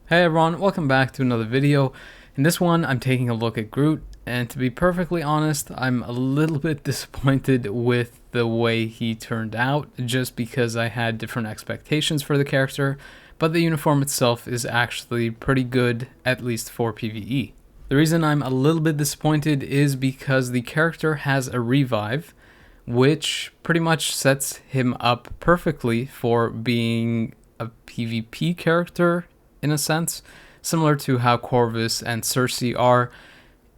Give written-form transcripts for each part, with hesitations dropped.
Hey everyone, welcome back to another video. In this one, I'm taking a look at Groot, and to be perfectly honest, I'm a little bit disappointed with the way he turned out, just because I had different expectations for the character, but the uniform itself is actually pretty good, at least for PvE. The reason I'm a little bit disappointed is because the character has a revive, which pretty much sets him up perfectly for being a PvP character in a sense, similar to how Corvus and Cersei are.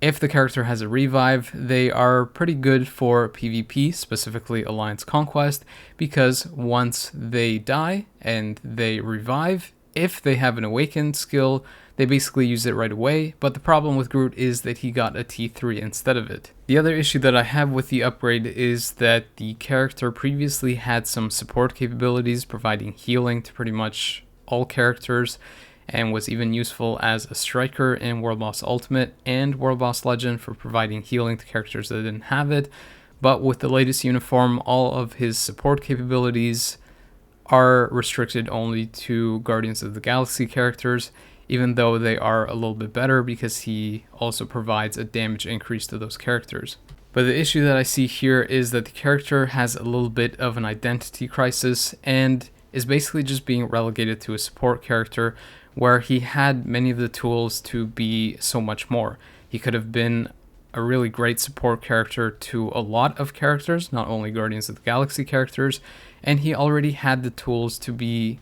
If the character has a revive, they are pretty good for PvP, specifically Alliance Conquest, because once they die and they revive, if they have an awakened skill, they basically use it right away, but the problem with Groot is that he got a T3 instead of it. The other issue that I have with the upgrade is that the character previously had some support capabilities, providing healing to pretty much all characters, and was even useful as a striker in World Boss Ultimate and World Boss Legend for providing healing to characters that didn't have it. But with the latest uniform, all of his support capabilities are restricted only to Guardians of the Galaxy characters, even though they are a little bit better because he also provides a damage increase to those characters. But the issue that I see here is that the character has a little bit of an identity crisis and is basically just being relegated to a support character, where he had many of the tools to be so much more. He could have been a really great support character to a lot of characters, not only Guardians of the Galaxy characters, and he already had the tools to be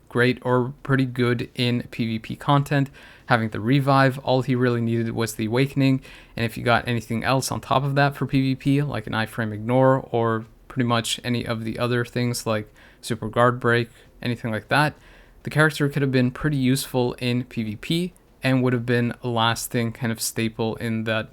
great or pretty good in PvP content. Having the revive, all he really needed was the awakening, and if you got anything else on top of that for PvP, like an iframe ignore or pretty much any of the other things like super guard break, anything like that, the character could have been pretty useful in PvP and would have been a lasting kind of staple in that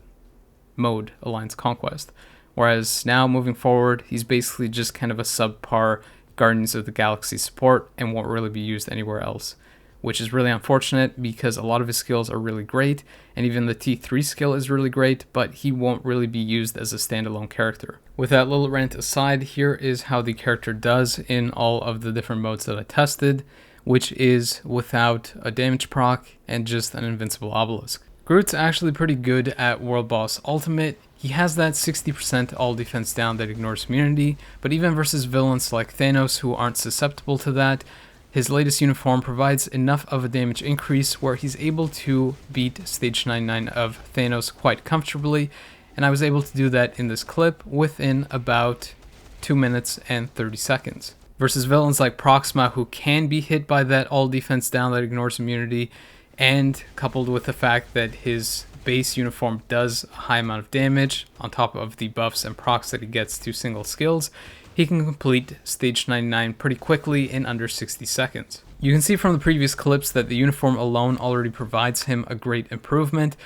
mode, Alliance Conquest. Whereas now, moving forward, he's basically just kind of a subpar Guardians of the Galaxy support and won't really be used anywhere else, which is really unfortunate because a lot of his skills are really great, and even the T3 skill is really great, but he won't really be used as a standalone character. With that little rant aside, here is how the character does in all of the different modes that I tested, which is without a damage proc and just an invincible obelisk. Groot's actually pretty good at World Boss Ultimate. He has that 60% all defense down that ignores immunity, but even versus villains like Thanos who aren't susceptible to that, his latest uniform provides enough of a damage increase where he's able to beat stage 99 of Thanos quite comfortably, and I was able to do that in this clip within about 2 minutes and 30 seconds. Versus villains like Proxima, who can be hit by that all defense down that ignores immunity, and coupled with the fact that his base uniform does a high amount of damage on top of the buffs and procs that he gets to single skills, he can complete stage 99 pretty quickly in under 60 seconds. You can see from the previous clips that the uniform alone already provides him a great improvement,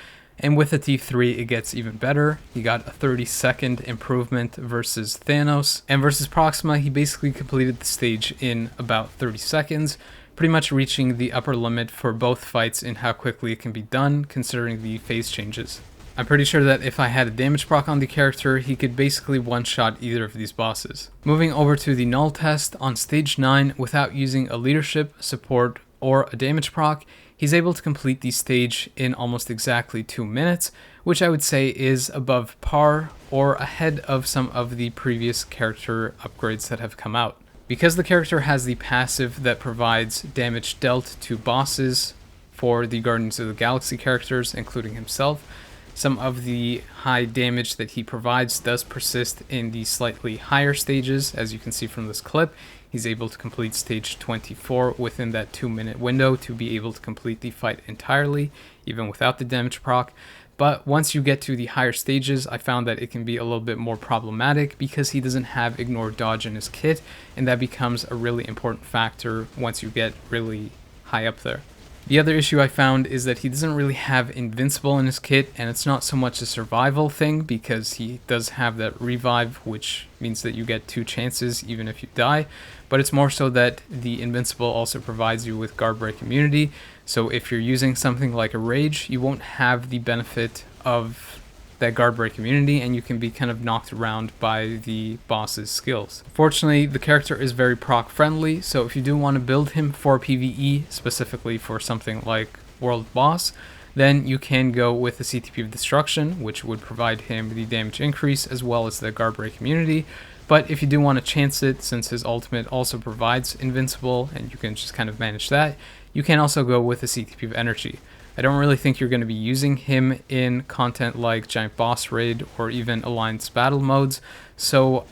and with the T3 it gets even better. He got a 30-second improvement versus Thanos, and versus Proxima he basically completed the stage in about 30 seconds, pretty much reaching the upper limit for both fights in how quickly it can be done considering the phase changes. I'm pretty sure that if I had a damage proc on the character, he could basically one-shot either of these bosses. Moving over to the Knull test, on stage 9, without using a leadership, support, or a damage proc, he's able to complete the stage in almost exactly 2 minutes, which I would say is above par or ahead of some of the previous character upgrades that have come out. Because the character has the passive that provides damage dealt to bosses for the Guardians of the Galaxy characters, including himself, some of the high damage that he provides does persist in the slightly higher stages. As you can see from this clip, he's able to complete stage 24 within that 2-minute window to be able to complete the fight entirely, even without the damage proc. But once you get to the higher stages, I found that it can be a little bit more problematic because he doesn't have ignore dodge in his kit, and that becomes a really important factor once you get really high up there. The other issue I found is that he doesn't really have invincible in his kit, and it's not so much a survival thing because he does have that revive, which means that you get 2 chances even if you die, but it's more so that the invincible also provides you with guard break immunity, so if you're using something like a rage, you won't have the benefit of that guard break immunity, and you can be kind of knocked around by the boss's skills. Fortunately, the character is very proc friendly, so if you do want to build him for PvE, specifically for something like World Boss, then you can go with the CTP of Destruction, which would provide him the damage increase as well as the guard break immunity. But if you do want to chance it, since his ultimate also provides invincible and you can just kind of manage that, you can also go with the CTP of Energy. I don't really think you're going to be using him in content like Giant Boss Raid or even Alliance Battle modes, so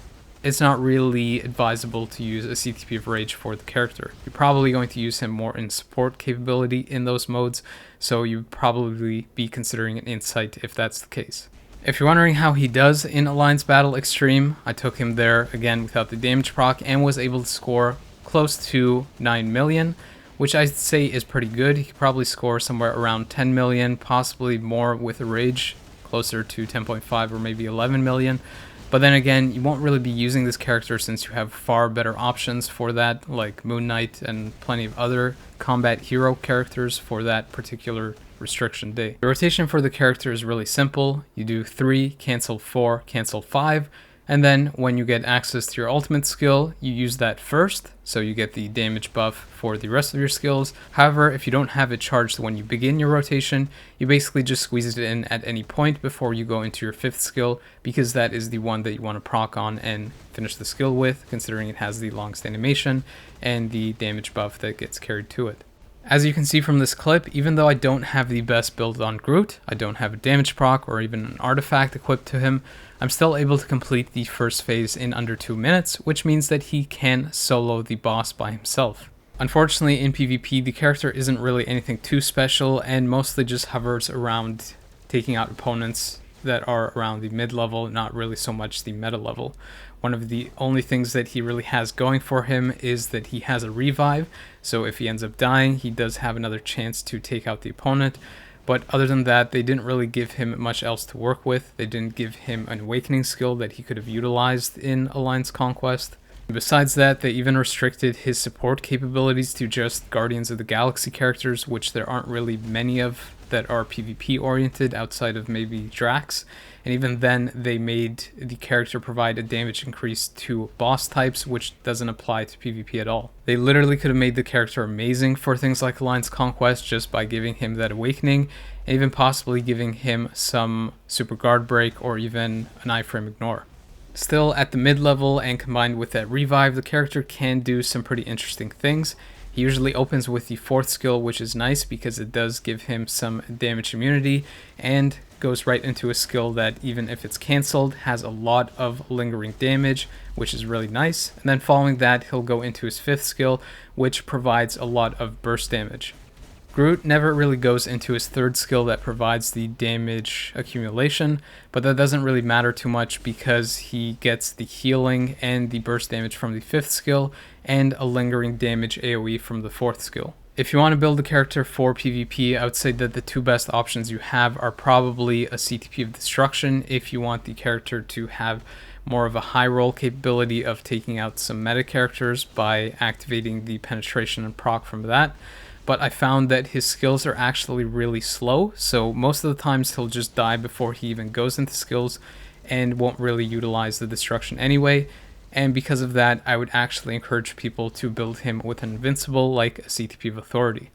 it's not really advisable to use a CTP of Rage for the character. You're probably going to use him more in support capability in those modes, so you'd probably be considering an Insight if that's the case. If you're wondering how he does in Alliance Battle Extreme, I took him there again without the damage proc and was able to score close to 9 million, which I'd say is pretty good. He could probably score somewhere around 10 million, possibly more with a Rage, closer to 10.5 or maybe 11 million. But then again, you won't really be using this character since you have far better options for that, like Moon Knight and plenty of other combat hero characters for that particular restriction day. The rotation for the character is really simple. You do 3, cancel 4, cancel 5, and then when you get access to your ultimate skill, you use that first, so you get the damage buff for the rest of your skills. However, if you don't have it charged when you begin your rotation, you basically just squeeze it in at any point before you go into your 5th skill, because that is the one that you want to proc on and finish the skill with, considering it has the longest animation and the damage buff that gets carried to it. As you can see from this clip, even though I don't have the best build on Groot, I don't have a damage proc or even an artifact equipped to him, I'm still able to complete the first phase in under 2 minutes, which means that he can solo the boss by himself. Unfortunately, in PvP, the character isn't really anything too special and mostly just hovers around taking out opponents that are around the mid-level, not really so much the meta level. One of the only things that he really has going for him is that he has a revive, so if he ends up dying, he does have another chance to take out the opponent. But other than that, they didn't really give him much else to work with. They didn't give him an awakening skill that he could have utilized in Alliance Conquest. Besides that, they even restricted his support capabilities to just Guardians of the Galaxy characters, which there aren't really many of that are PvP oriented outside of maybe Drax. And even then, they made the character provide a damage increase to boss types, which doesn't apply to PvP at all. They literally could have made the character amazing for things like Alliance Conquest just by giving him that awakening, and even possibly giving him some super guard break or even an iframe ignore. Still, at the mid-level and combined with that revive, the character can do some pretty interesting things. He usually opens with the 4th skill, which is nice because it does give him some damage immunity, and goes right into a skill that, even if it's cancelled, has a lot of lingering damage, which is really nice. And then following that, he'll go into his 5th skill, which provides a lot of burst damage. Groot never really goes into his 3rd skill that provides the damage accumulation, but that doesn't really matter too much because he gets the healing and the burst damage from the 5th skill and a lingering damage AoE from the 4th skill. If you want to build a character for PvP, I would say that the 2 best options you have are probably a CTP of Destruction if you want the character to have more of a high roll capability of taking out some meta characters by activating the penetration and proc from that. But I found that his skills are actually really slow, so most of the times he'll just die before he even goes into skills and won't really utilize the destruction anyway. And because of that, I would actually encourage people to build him with an invincible like a CTP of Authority.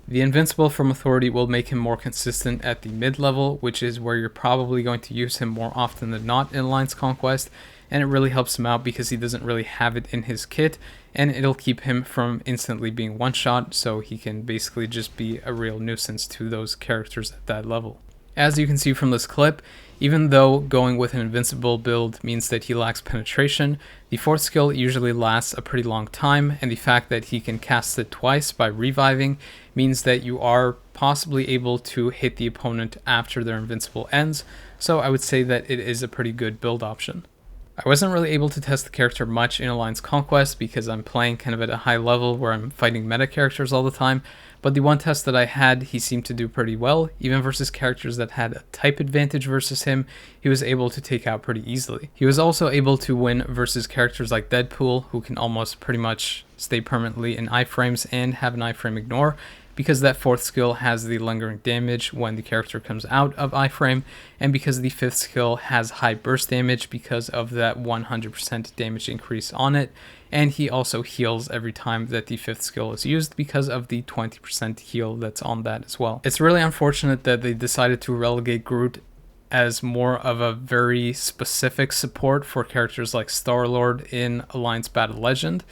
The invincible from Authority will make him more consistent at the mid-level, which is where you're probably going to use him more often than not in Alliance Conquest, and it really helps him out because he doesn't really have it in his kit, and it'll keep him from instantly being one-shot, so he can basically just be a real nuisance to those characters at that level. As you can see from this clip, even though going with an invincible build means that he lacks penetration, the 4th skill usually lasts a pretty long time, and the fact that he can cast it twice by reviving means that you are possibly able to hit the opponent after their invincible ends, so I would say that it is a pretty good build option. I wasn't really able to test the character much in Alliance Conquest because I'm playing kind of at a high level where I'm fighting meta characters all the time, but the one test that I had, he seemed to do pretty well. Even versus characters that had a type advantage versus him, he was able to take out pretty easily. He was also able to win versus characters like Deadpool, who can almost pretty much stay permanently in iframes and have an iframe ignore, because that fourth skill has the lingering damage when the character comes out of iframe, and because the fifth skill has high burst damage because of that 100% damage increase on it, and he also heals every time that the fifth skill is used because of the 20% heal that's on that as well. It's really unfortunate that they decided to relegate Groot as more of a very specific support for characters like Star-Lord in Alliance Battle Legend,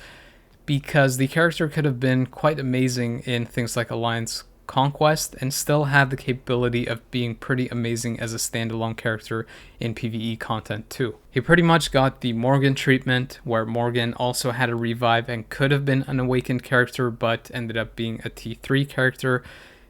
because the character could have been quite amazing in things like Alliance Conquest and still had the capability of being pretty amazing as a standalone character in PvE content too. He pretty much got the Morgan treatment, where Morgan also had a revive and could have been an awakened character but ended up being a T3 character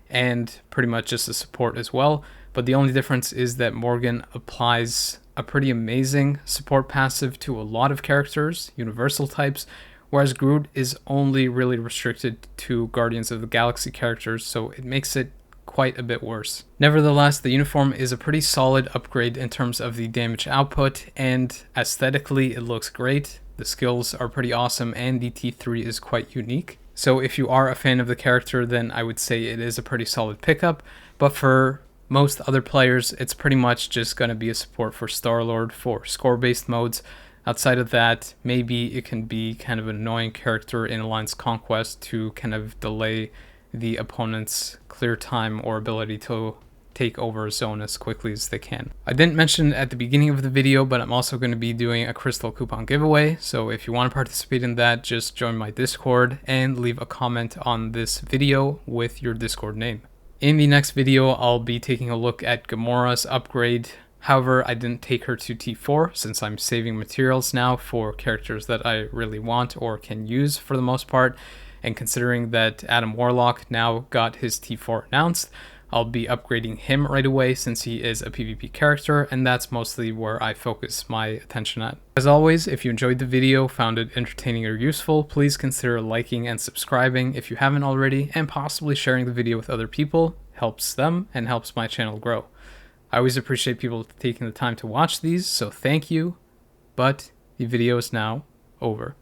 and pretty much just a support as well. But the only difference is that Morgan applies a pretty amazing support passive to a lot of characters, universal types, whereas Groot is only really restricted to Guardians of the Galaxy characters, so it makes it quite a bit worse. Nevertheless, the uniform is a pretty solid upgrade in terms of the damage output, and aesthetically it looks great. The skills are pretty awesome, and the T3 is quite unique. So if you are a fan of the character, then I would say it is a pretty solid pickup, but for most other players, it's pretty much just going to be a support for Star-Lord for score-based modes. Outside of that, maybe it can be kind of an annoying character in Alliance Conquest to kind of delay the opponent's clear time or ability to take over a zone as quickly as they can. I didn't mention at the beginning of the video, but I'm also going to be doing a crystal coupon giveaway, so if you want to participate in that, just join my Discord and leave a comment on this video with your Discord name. In the next video, I'll be taking a look at Gamora's upgrade. However, I didn't take her to T4 since I'm saving materials now for characters that I really want or can use for the most part. And considering that Adam Warlock now got his T4 announced, I'll be upgrading him right away since he is a PvP character, and that's mostly where I focus my attention at. As always, if you enjoyed the video, found it entertaining or useful, please consider liking and subscribing if you haven't already, and possibly sharing the video with other people. Helps them and helps my channel grow. I always appreciate people taking the time to watch these, so thank you, but the video is now over.